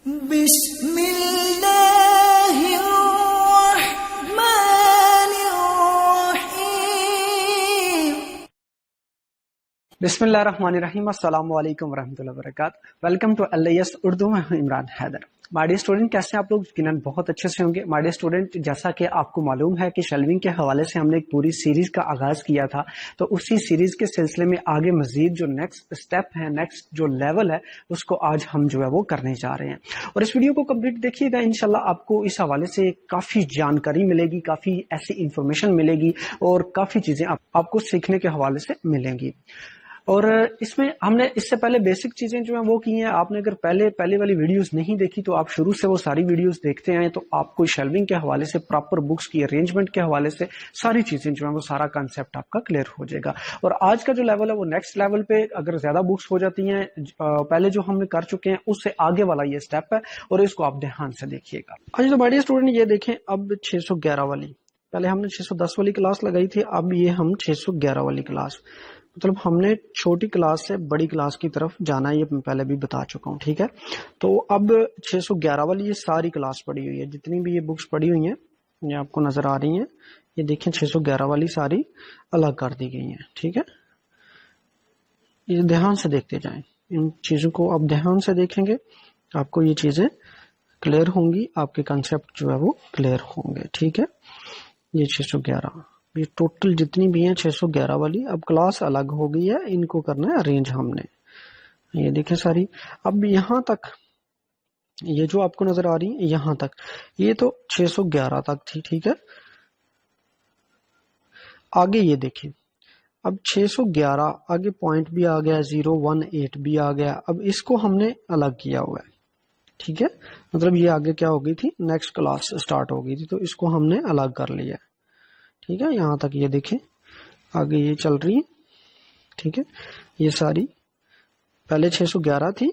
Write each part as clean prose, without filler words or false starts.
بسم اللہ الرحمن الرحیم۔ بسم اللہ الرحمن الرحیم۔ السلام علیکم ورحمۃ اللہ وبرکاتہ۔ ویلکم ٹو LIS اردو، میں ہوں عمران حیدر۔ ماڈی اسٹوڈنٹ کیسے ہیں آپ لوگ؟ یقیناً بہت اچھے سے ہوں گے۔ ماڈی اسٹوڈنٹ، جیسا کہ آپ کو معلوم ہے کہ شیلونگ کے حوالے سے ہم نے ایک پوری سیریز کا آغاز کیا تھا، تو اسی سیریز کے سلسلے میں آگے مزید جو نیکسٹ اسٹیپ ہے، نیکسٹ جو لیول ہے، اس کو آج ہم جو ہے وہ کرنے جا رہے ہیں۔ اور اس ویڈیو کو کمپلیٹ دیکھیے گا، انشاءاللہ آپ کو اس حوالے سے کافی جانکاری ملے گی، کافی ایسی انفارمیشن ملے گی اور کافی چیزیں آپ کو سیکھنے کے حوالے سے ملیں گی۔ اور اس میں ہم نے اس سے پہلے بیسک چیزیں جو ہیں وہ کی ہیں۔ آپ نے اگر پہلے والی ویڈیوز نہیں دیکھی تو آپ شروع سے وہ ساری ویڈیوز دیکھتے ہیں، تو آپ کو شیلونگ کے حوالے سے، پراپر بکس کی ارینجمنٹ کے حوالے سے ساری چیزیں جو ہیں وہ سارا کانسیپٹ آپ کا کلیئر ہو جائے گا۔ اور آج کا جو لیول ہے وہ نیکسٹ لیول پہ اگر زیادہ بکس ہو جاتی ہیں، پہلے جو ہم نے کر چکے ہیں اس سے آگے والا یہ اسٹیپ ہے، اور اس کو آپ دھیان سے دیکھیے گا۔ آج تو بڑی اسٹوڈنٹ یہ دیکھیں، اب 611 والی، پہلے ہم نے 610 والی کلاس لگائی تھی، اب یہ ہم 611 والی کلاس، مطلب ہم نے چھوٹی کلاس سے بڑی کلاس کی طرف جانا ہے، یہ میں پہلے بھی بتا چکا ہوں، ٹھیک ہے۔ تو اب 611 والی یہ ساری کلاس پڑھی ہوئی ہے، جتنی بھی یہ بکس پڑھی ہوئی ہیں یہ آپ کو نظر آ رہی ہیں، یہ دیکھیں 611 والی ساری الگ کر دی گئی ہیں، ٹھیک ہے۔ یہ دھیان سے دیکھتے جائیں، ان چیزوں کو آپ دھیان سے دیکھیں گے، آپ کو یہ چیزیں کلیئر ہوں گی، آپ کے کنسیپٹ جو ہے وہ کلیئر ہوں گے، ٹھیک ہے۔ یہ 611، یہ ٹوٹل جتنی بھی ہیں 611 والی، اب کلاس الگ ہو گئی ہے، ان کو کرنا ہے ارینج ہم نے، یہ دیکھیں ساری۔ اب یہاں تک یہ جو آپ کو نظر آ رہی ہے، یہاں تک یہ تو 611 تک تھی، ٹھیک ہے۔ آگے یہ دیکھیں، اب 611 آگے پوائنٹ بھی آ گیا، 018 بھی آ گیا، اب اس کو ہم نے الگ کیا ہوا ہے، ٹھیک ہے۔ مطلب یہ آگے کیا ہو گئی تھی، نیکسٹ کلاس سٹارٹ ہو گئی تھی، تو اس کو ہم نے الگ کر لیا ہے، ٹھیک ہے۔ یہاں تک یہ دیکھیں، آگے یہ چل رہی ہے، ٹھیک ہے۔ یہ ساری پہلے 611 تھی،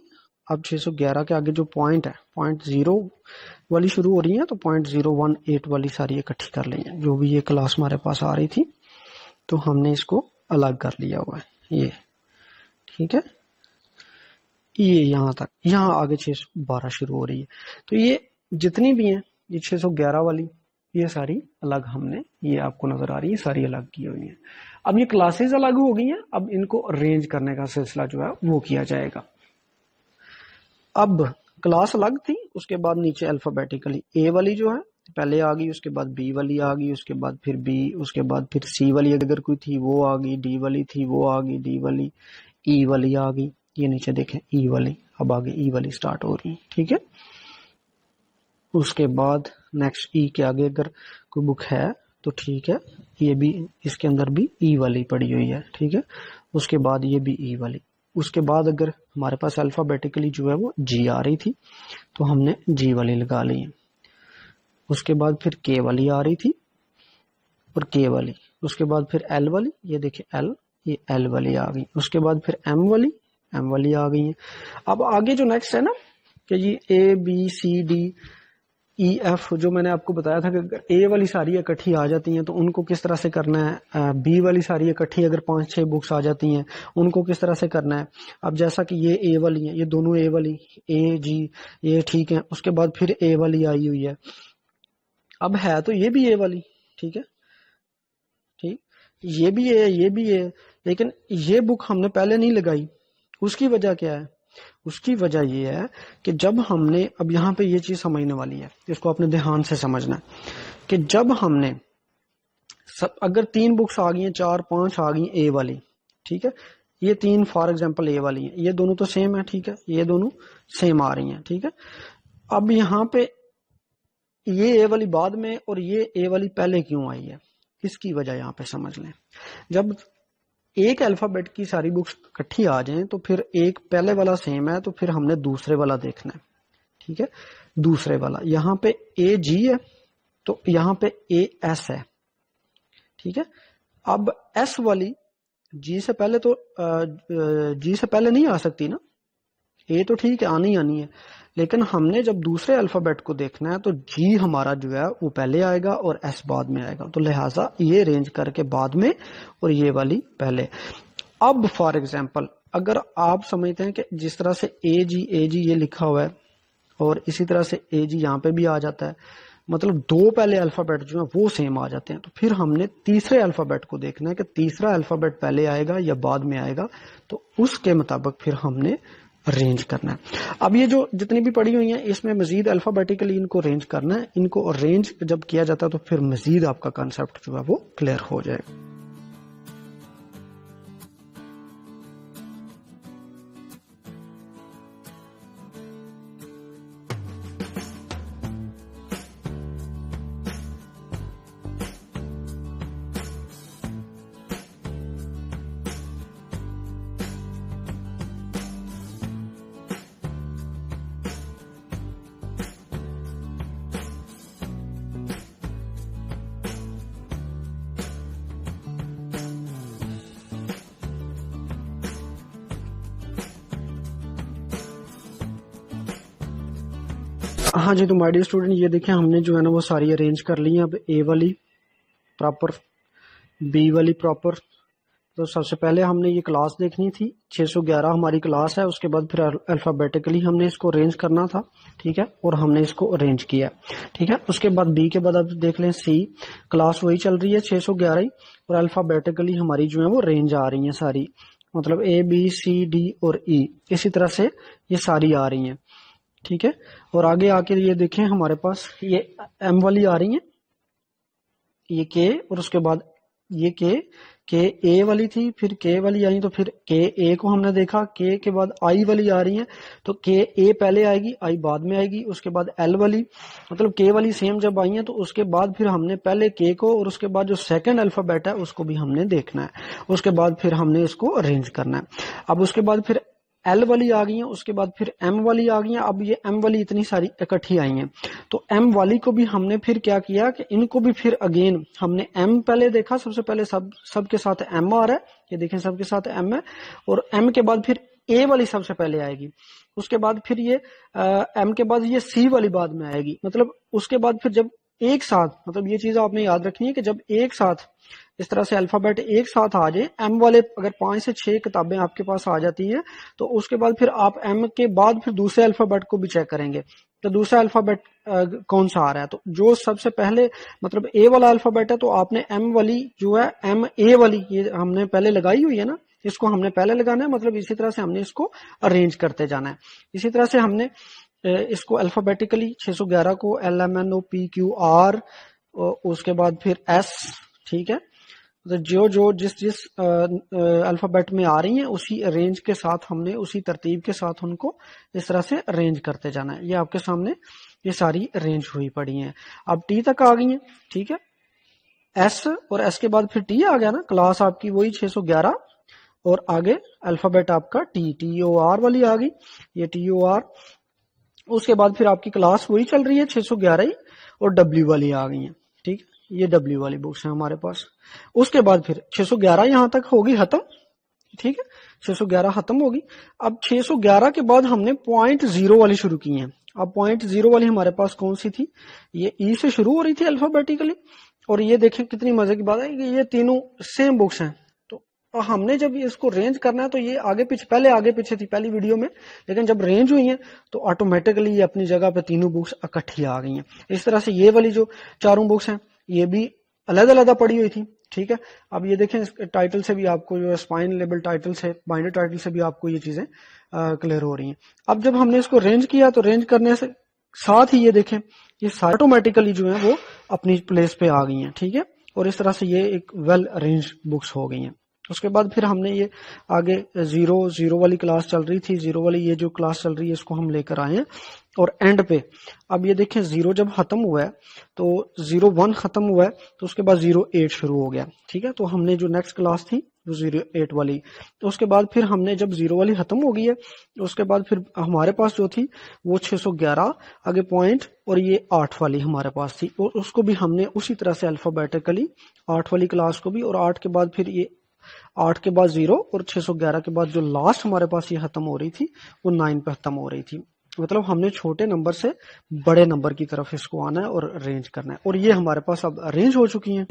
اب 611 کے آگے جو پوائنٹ ہے، پوائنٹ 0 والی شروع ہو رہی ہے، تو پوائنٹ 018 والی ساری اکٹھی کر لی ہے، جو بھی یہ کلاس ہمارے پاس آ رہی تھی، تو ہم نے اس کو الگ کر لیا ہوا ہے، یہ ٹھیک ہے۔ یہ یہاں تک، یہاں آگے 612 شروع ہو رہی ہے، تو یہ جتنی بھی ہیں، یہ 611 والی یہ ساری الگ ہم نے، یہ آپ کو نظر آ رہی ہے، ساری الگ کی ہوئی ہیں۔ اب یہ کلاسز الگ ہو گئی ہیں، اب ان کو ارینج کرنے کا سلسلہ جو ہے وہ کیا جائے گا۔ اب کلاس الگ تھی، اس کے بعد نیچے الفابیٹیکلی اے والی جو ہے پہلے آ گئی، اس کے بعد بی والی آ گئی، اس کے بعد پھر بی، اس کے بعد پھر سی والی اگر کوئی تھی وہ آ گئی، ڈی والی تھی وہ آ گئی، ڈی والی، ای والی آ گئی، یہ نیچے دیکھیں ای والی، اب آگے ای والی سٹارٹ ہو رہی ہے، ٹھیک ہے۔ اس کے بعد نیکسٹ ای کے آگے اگر کوئی بک ہے تو ٹھیک ہے، یہ بھی اس کے اندر بھی ای والی پڑی ہوئی ہے، ٹھیک ہے۔ اس کے بعد یہ بھی ای والی، اس کے بعد اگر ہمارے پاس الفابیٹیکلی جو ہے وہ جی آ رہی تھی تو ہم نے جی والی لگا لی ہے۔ اس کے بعد پھر کے والی آ رہی تھی اور کے والی، اس کے بعد پھر ایل والی، یہ دیکھیں ایل، یہ ایل والی آ گئی، اس کے بعد پھر ایم والی، ایم والی آ گئی ہے۔ اب آگے جو نیکسٹ ہے نا کہ یہ A B C D E F, جو میں نے آپ کو بتایا تھا کہ اگر اے والی ساری اکٹھی آ جاتی ہیں تو ان کو کس طرح سے کرنا ہے، بی والی ساری اکٹھی اگر 5-6 بکس آ جاتی ہیں ان کو کس طرح سے کرنا ہے۔ اب جیسا کہ یہ اے والی ہیں، یہ دونوں اے والی، اے جی یہ ٹھیک ہے، اس کے بعد پھر اے والی آئی ہوئی ہے، اب ہے تو یہ بھی اے والی، ٹھیک ہے، ٹھیک، یہ بھی اے، یہ بھی اے، لیکن یہ بک ہم نے پہلے نہیں لگائی، اس کی وجہ کیا ہے؟ اس کی وجہ یہ ہے کہ جب ہم نے، اب یہاں پہ یہ چیز سمجھنے والی ہے، اس کو اپنے دھیان سے سمجھنا ہے کہ جب ہم نے اگر 3 بکس آ گئی ہیں، 4-5 آ گئی اے والی، ٹھیک ہے، یہ 3 فار ایگزامپل اے والی ہیں، یہ دونوں تو سیم ہے، ٹھیک ہے، یہ دونوں سیم آ رہی ہیں، ٹھیک ہے۔ اب یہاں پہ یہ اے والی بعد میں اور یہ اے والی پہلے کیوں آئی ہے، اس کی وجہ یہاں پہ سمجھ لیں۔ جب ایک الفابیٹ کی ساری بکس اکٹھی آ جائیں تو پھر ایک پہلے والا سیم ہے تو پھر ہم نے دوسرے والا دیکھنا ہے، ٹھیک ہے، دوسرے والا، یہاں پہ اے جی ہے تو یہاں پہ اے ایس ہے، ٹھیک ہے۔ اب ایس والی جی سے پہلے تو جی سے پہلے نہیں آ سکتی نا، اے تو ٹھیک ہے آنی ہے، لیکن ہم نے جب دوسرے الفابیٹ کو دیکھنا ہے تو جی ہمارا جو ہے وہ پہلے آئے گا اور ایس بعد میں آئے گا، تو لہٰذا یہ رینج کر کے بعد میں اور یہ والی پہلے۔ اب فار ایگزامپل اگر آپ سمجھتے ہیں کہ جس طرح سے اے جی یہ لکھا ہوا ہے اور اسی طرح سے اے جی یہاں پہ بھی آ جاتا ہے. مطلب دو پہلے الفابیٹ جو ہیں وہ سیم آ جاتے ہیں. تو پھر ہم نے تیسرے الفابیٹ کو دیکھنا ہے کہ تیسرا الفابیٹ پہلے آئے گا یا بعد میں آئے گا, تو اس کے مطابق پھر ہم نے ارینج کرنا ہے. اب یہ جو جتنی بھی پڑھی ہوئی ہیں اس میں مزید الفابیٹیکلی ان کو ارینج کرنا ہے. ان کو ارینج جب کیا جاتا ہے تو پھر مزید آپ کا کنسپٹ جو ہے وہ کلیئر ہو جائے گا. ہاں جی, تو مائی ڈیئر اسٹوڈنٹ یہ دیکھیں ہم نے جو ہے نا وہ ساری ارینج کر لی ہیں. اب اے والی پراپر, بی والی پراپر. تو سب سے پہلے ہم نے یہ کلاس دیکھنی تھی, 611 ہماری کلاس ہے. اس کے بعد پھر الفابیٹیکلی ہم نے اس کو ارینج کرنا تھا, ٹھیک ہے, اور ہم نے اس کو ارینج کیا, ٹھیک ہے. اس کے بعد بی کے بعد آپ دیکھ لیں سی, کلاس وہی چل رہی ہے 611 ہی, اور الفابیٹیکلی ہماری جو ہے وہ رینج آ رہی ہیں ساری, مطلب اے بی سی ڈی اور ای, اسی طرح سے یہ ساری آ رہی ہیں, ٹھیک ہے. اور آگے آ کے یہ دیکھیں ہمارے پاس یہ ایم والی آ رہی ہیں, یہ کے, اور اس کے بعد یہ کے اے والی تھی, پھر کے والی آئی, تو پھر کے اے کو ہم نے دیکھا, کے بعد آئی والی آ رہی ہیں, تو کے اے پہلے آئے گی, آئی بعد میں آئے گی. اس کے بعد ایل والی, مطلب کے والی سیم جب آئی ہیں تو اس کے بعد پھر ہم نے پہلے کے کو اور اس کے بعد جو سیکنڈ الفابیٹ ہے اس کو بھی ہم نے دیکھنا ہے. اس کے بعد پھر ہم نے اس کو ارینج کرنا ہے. اب اس کے بعد پھر ایل والی آ گئی ہیں, اس کے بعد پھر ایم والی آ گئی ہیں. اب یہ ایم والی اتنی ساری اکٹھی آئی ہیں, تو ایم والی کو بھی ہم نے پھر کیا کیا کہ ان کو بھی پھر اگین ہم نے ایم پہلے دیکھا, سب سے پہلے سب کے ساتھ ایم آ رہا ہے, یہ دیکھیں سب کے ساتھ ایم ہے, اور ایم کے بعد پھر اے والی سب سے پہلے آئے گی. اس کے بعد پھر یہ ایم کے بعد یہ سی والی بعد میں آئے گی. مطلب اس کے بعد پھر جب ایک ساتھ, مطلب یہ چیز آپ نے یاد رکھنی ہے کہ جب ایک ساتھ اس طرح سے الفابیٹ ایک ساتھ آ جائے, ایم والے اگر 5 سے 6 کتابیں آپ کے پاس آ جاتی ہیں تو اس کے بعد پھر آپ ایم کے بعد پھر دوسرے الفابیٹ کو بھی چیک کریں گے تو دوسرا الفابیٹ کون سا آ رہا ہے. تو جو سب سے پہلے مطلب اے والا الفابیٹ ہے تو آپ نے ایم والی جو ہے ایم اے والی, یہ ہم نے پہلے لگائی ہوئی ہے نا, اس کو ہم نے پہلے لگانا ہے. مطلب اسی طرح سے ہم نے اس کو ارینج کرتے جانا ہے. اسی طرح سے ہم نے اس کو الفابیٹیکلی 611 کو ایل ایم این او پی کیو آر, اس کے بعد پھر ایس, ٹھیک ہے, جو جس الفابیٹ میں آ رہی ہیں اسی ارینج کے ساتھ ہم نے اسی ترتیب کے ساتھ ان کو اس طرح سے ارینج کرتے جانا ہے. یہ آپ کے سامنے یہ ساری ارینج ہوئی پڑی ہیں. اب ٹی تک آ گئی ہیں, ٹھیک ہے, ایس اور ایس کے بعد پھر ٹی آ گیا نا, کلاس آپ کی وہی 611 اور آگے الفابیٹ آپ کا ٹی او آر والی آ گئی, یہ ٹی او آر. اس کے بعد پھر آپ کی کلاس وہی چل رہی ہے 611 ہی, اور ڈبلیو والی آ گئی ہیں, ٹھیک, یہ ڈبلیو والی بکس ہیں ہمارے پاس. اس کے بعد پھر 611 یہاں تک ہوگی ختم, ٹھیک ہے, 611 ختم ہوگی. اب 611 کے بعد ہم نے پوائنٹ زیرو والی شروع کی ہیں. اب پوائنٹ زیرو والی ہمارے پاس کون سی تھی, یہ ای سے شروع ہو رہی تھی الفابیٹیکلی, اور یہ دیکھیں کتنی مزے کی بات ہے کہ یہ تینوں سیم بکس ہیں. تو ہم نے جب اس کو رینج کرنا ہے تو یہ آگے پیچھے, پہلے آگے پیچھے تھی پہلی ویڈیو میں, لیکن جب رینج ہوئی ہیں تو آٹومیٹکلی یہ اپنی جگہ پہ تینوں بکس اکٹھی آ گئی ہیں. اس طرح سے یہ والی جو چاروں بکس ہیں یہ بھی علیحدہ علیحدہ پڑی ہوئی تھی, ٹھیک ہے. اب یہ دیکھیں اس ٹائٹل سے بھی آپ کو جو اسپائن لیبل ٹائٹل سے, بائنڈر ٹائٹل سے بھی آپ کو یہ چیزیں کلیئر ہو رہی ہیں. اب جب ہم نے اس کو رینج کیا تو رینج کرنے سے ساتھ ہی یہ دیکھیں یہ سارے آٹومیٹیکلی جو ہیں وہ اپنی پلیس پہ آ گئی ہیں, ٹھیک ہے, اور اس طرح سے یہ ایک ویل ارینج بکس ہو گئی ہیں. اس کے بعد پھر ہم نے یہ آگے زیرو والی کلاس چل رہی تھی, زیرو والی یہ جو کلاس چل رہی ہے اس کو ہم لے کر آئے ہیں, اور اینڈ پہ اب یہ دیکھیں زیرو جب ختم ہوا ہے تو 01 ختم ہوا ہے تو اس کے بعد 08 شروع ہو گیا, ٹھیک ہے. تو ہم نے جو نیکسٹ کلاس تھی وہ 08 والی, تو اس کے بعد پھر ہم نے جب 0 والی ختم ہو گئی ہے اس کے بعد پھر ہمارے پاس جو تھی وہ 611 آگے پوائنٹ, اور یہ 8 والی ہمارے پاس تھی, اور اس کو بھی ہم نے اسی طرح سے الفابیٹیکلی 8 والی کلاس کو بھی, اور 8 کے بعد پھر یہ 8 کے بعد 0, اور 611 کے بعد جو لاسٹ ہمارے پاس یہ ختم ہو رہی تھی وہ 9 پہ ختم ہو رہی تھی. مطلب ہم نے چھوٹے نمبر سے بڑے نمبر کی طرف اس کو آنا ہے اور ارینج کرنا ہے, اور یہ ہمارے پاس اب ارینج ہو چکی ہیں.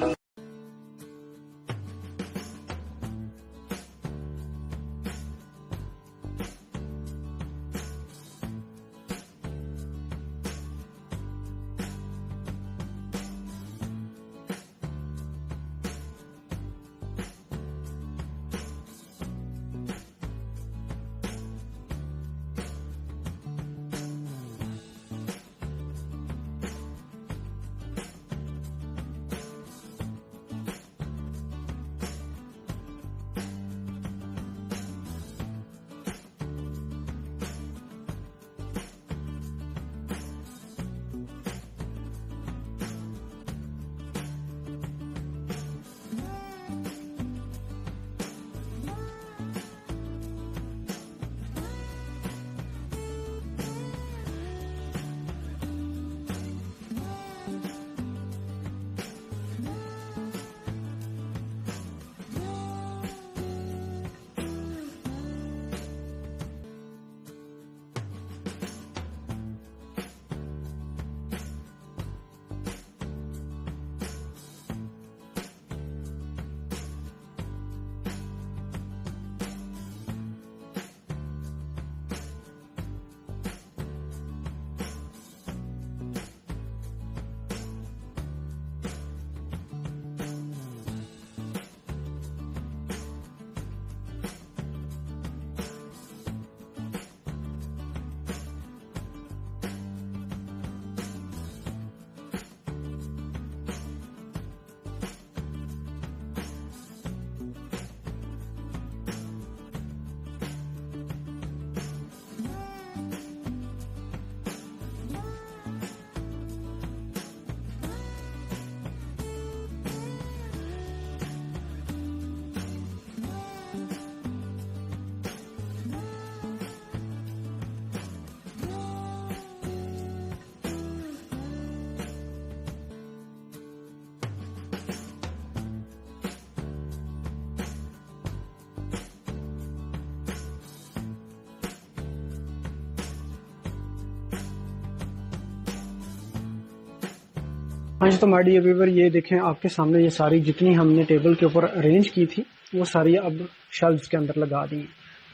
ہاں جی، تو مائی ڈیئر ویور یہ دیکھیں آپ کے سامنے یہ ساری جتنی ہم نے ٹیبل کے اوپر ارینج کی تھی وہ ساری اب شیلفز کے اندر لگا دی ہیں.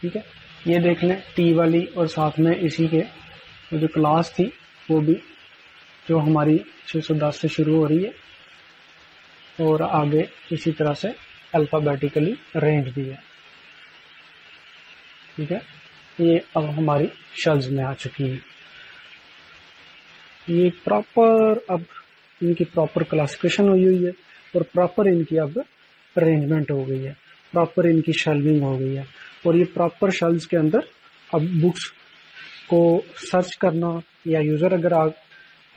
ٹھیک ہے، یہ دیکھ لیں ٹی والی اور ساتھ میں اسی کے جو کلاس تھی وہ بھی جو ہماری 610 سے شروع ہو رہی ہے اور آگے اسی طرح سے الفابیٹیکلی رینج بھی ہے. ٹھیک ہے، یہ اب ہماری شیلفز میں آ چکی ہیں. یہ پراپر اب ان کی پراپر کلاسیفیکیشن ہوئی ہے اور پراپر ان کی اب ارینجمنٹ ہو گئی ہے، پراپر ان کی شیلونگ ہو گئی ہے. اور یہ پراپر شیلفز کے اندر اب بکس کو سرچ کرنا یا یوزر اگر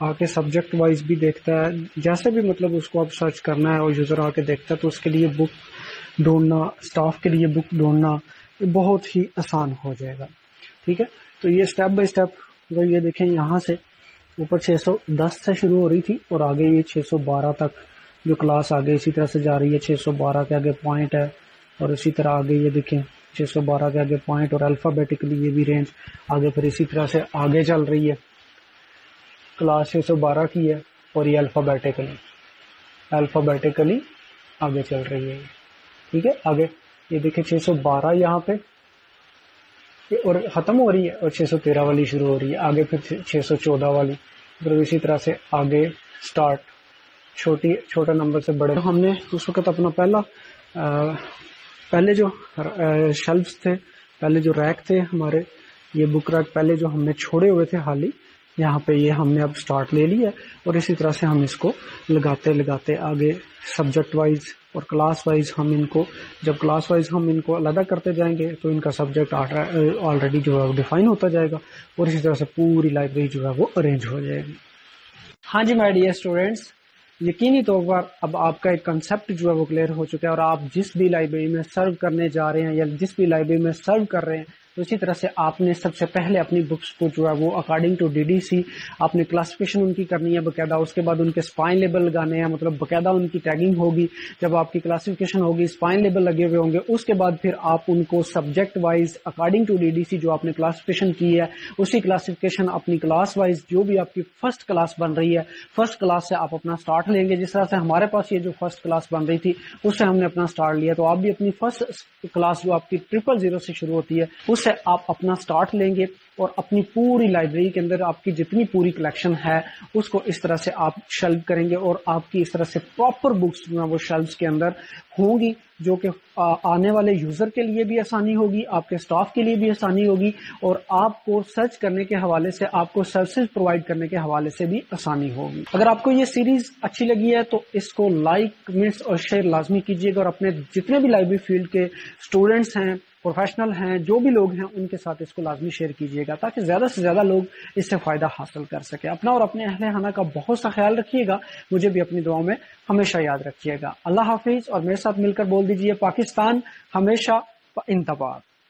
آ کے سبجیکٹ وائز بھی دیکھتا ہے، جیسے بھی مطلب اس کو اب سرچ کرنا ہے اور یوزر آ کے دیکھتا ہے تو اس کے لیے بک ڈھونڈنا، اسٹاف کے لیے بک ڈھونڈنا یہ بہت ہی آسان ہو جائے گا. ٹھیک ہے، تو یہ اسٹیپ بائی اسٹیپ اگر یہ دیکھیں یہاں سے اوپر 610 سے شروع ہو رہی تھی اور آگے یہ 612 تک جو کلاس آگے اسی طرح سے جا رہی ہے. 612 کے آگے پوائنٹ ہے اور اسی طرح آگے یہ دیکھیں 612 کے آگے پوائنٹ اور الفابیٹیکلی یہ بھی رینج آگے پھر اسی طرح سے آگے چل رہی ہے. کلاس 612 کی ہے اور یہ الفابیٹیکلی آگے چل رہی ہے. ٹھیک ہے، آگے یہ دیکھیں 612 یہاں پہ اور ختم ہو رہی ہے اور 613 والی شروع ہو رہی ہے. آگے پھر 614 والی، پھر اسی طرح سے آگے سٹارٹ چھوٹا نمبر سے بڑے. ہم نے اس وقت اپنا پہلے جو شیلفز تھے، پہلے جو ریک تھے ہمارے، یہ بک ریک پہلے جو ہم نے چھوڑے ہوئے تھے حالی، یہاں پہ یہ ہم نے اب سٹارٹ لے لی ہے اور اسی طرح سے ہم اس کو لگاتے آگے سبجیکٹ وائز اور کلاس وائز ہم ان کو، جب کلاس وائز ہم ان کو علیحدہ کرتے جائیں گے تو ان کا سبجیکٹ آلریڈی جو ہے ڈیفائن ہوتا جائے گا اور اسی طرح سے پوری لائبریری جو ہے وہ ارینج ہو جائے گی. ہاں جی مائی ڈیئر اسٹوڈینٹس، یقینی طور پر اب آپ کا ایک کنسیپٹ جو ہے وہ کلیئر ہو چکا ہے اور آپ جس بھی لائبریری میں سرو کرنے جا رہے ہیں یا جس بھی لائبریری میں سرو کر رہے ہیں تو اسی طرح سے آپ نے سب سے پہلے اپنی بکس کو جو ہے وہ اکارڈنگ ٹو DDC آپ نے کلاسیفیکیشن ان کی کرنی ہے باقاعدہ. اس کے بعد ان کے اسپائن لیبل لگانے ہیں، مطلب باقاعدہ ان کی ٹیگنگ ہوگی. جب آپ کی کلاسیفیکیشن ہوگی، اسپائن لیبل لگے ہوئے ہوں گے، اس کے بعد پھر آپ ان کو subject wise according to DDC جو آپ نے کلاسیفیکیشن کی ہے اسی کلاسیفیکیشن اپنی کلاس وائز جو بھی آپ کی فرسٹ کلاس بن رہی ہے، فرسٹ کلاس سے آپ اپنا سٹارٹ لیں گے. جس طرح سے ہمارے پاس یہ جو فرسٹ کلاس بن رہی تھی اس سے ہم نے اپنا سٹارٹ لیا، تو آپ بھی اپنی فرسٹ کلاس جو آپ کی 000 سے شروع ہوتی ہے اس سے آپ اپنا سٹارٹ لیں گے اور اپنی پوری لائبریری کے اندر آپ کی جتنی پوری کلیکشن ہے اس کو اس طرح سے آپ شیلف کریں گے اور آپ کی اس طرح سے پراپر بکس جو ہیں وہ شیلفز کے اندر ہوں گی، جو کہ آنے والے یوزر کے لیے بھی آسانی ہوگی، آپ کے سٹاف کے لیے بھی آسانی ہوگی اور آپ کو سرچ کرنے کے حوالے سے، آپ کو سروسز پرووائڈ کرنے کے حوالے سے بھی آسانی ہوگی. اگر آپ کو یہ سیریز اچھی لگی ہے تو اس کو لائک، کمنٹس اور شیئر لازمی کیجیے گا اور اپنے جتنے بھی لائبریری فیلڈ کے اسٹوڈنٹس ہیں، پروفیشنل ہیں، جو بھی لوگ ہیں ان کے ساتھ اس کو لازمی شیئر کیجیے گا تاکہ زیادہ سے زیادہ لوگ اس سے فائدہ حاصل کر سکیں. اپنا اور اپنے اہل خانہ کا بہت سا خیال رکھیے گا، مجھے بھی اپنی دعاؤں میں ہمیشہ یاد رکھیے گا. اللہ حافظ اور میرے ساتھ مل کر بول دیجیے پاکستان ہمیشہ انتباہ.